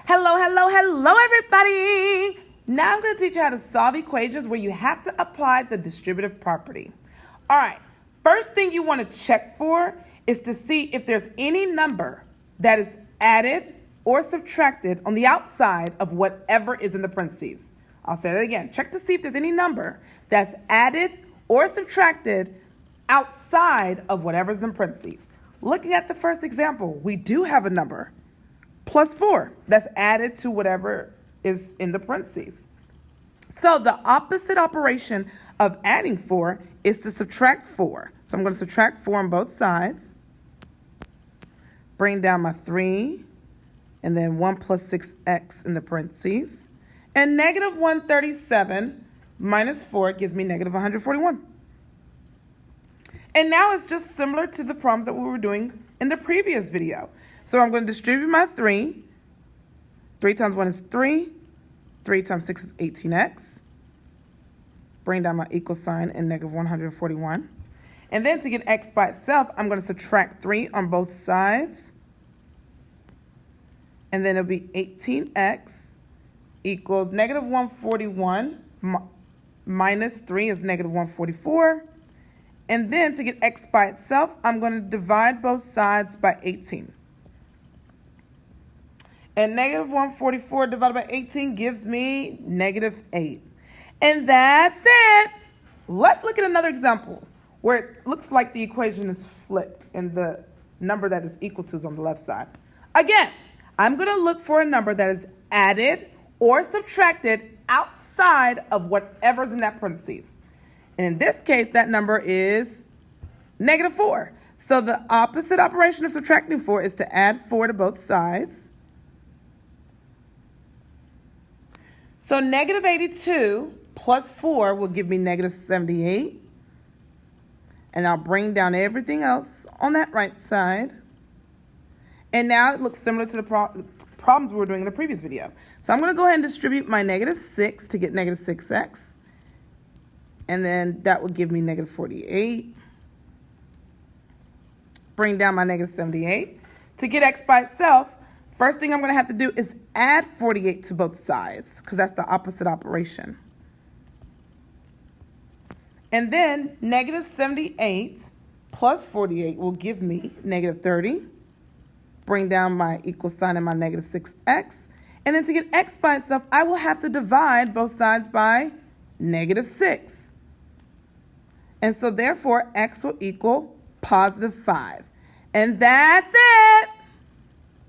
Hello, everybody. Now I'm going to teach you how to solve equations where you have to apply the distributive property. All right, first thing you want to check for is to see if there's any number that is added or subtracted on the outside of whatever is in the parentheses. I'll say that again. Check to see if there's any number that's added or subtracted outside of whatever's in the parentheses. Looking at the first example, we do have a number, plus 4, that's added to whatever is in the parentheses. So the opposite operation of adding 4 is to subtract 4. So I'm going to subtract 4 on both sides. Bring down my 3, and then 1 plus 6x in the parentheses. And negative 137 minus 4 gives me negative 141. And now it's just similar to the problems that we were doing in the previous video. So I'm going to distribute my 3. 3 times 1 is 3. 3 times 6 is 18x. Bring down my equal sign and negative 141. And then to get x by itself, I'm going to subtract 3 on both sides. And then it'll be 18x equals negative 141 minus 3 is negative 144. And then to get x by itself, I'm going to divide both sides by 18. And negative 144 divided by 18 gives me negative 8. And that's it. Let's look at another example where it looks like the equation is flipped and the number that is equal to is on the left side. Again, I'm going to look for a number that is added or subtracted outside of whatever's in that parentheses. And in this case, that number is negative 4. So the opposite operation of subtracting 4 is to add 4 to both sides. So negative 82 plus 4 will give me negative 78. And I'll bring down everything else on that right side. And now it looks similar to the problems we were doing in the previous video. So I'm going to go ahead and distribute my negative 6 to get negative 6x. And then that will give me negative 48. Bring down my negative 78. To get x by itself, first thing I'm going to have to do is add 48 to both sides, because that's the opposite operation. And then negative 78 plus 48 will give me negative 30. Bring down my equal sign and my negative 6x. And then to get x by itself, I will have to divide both sides by negative 6. And so therefore, x will equal positive 5. And that's it.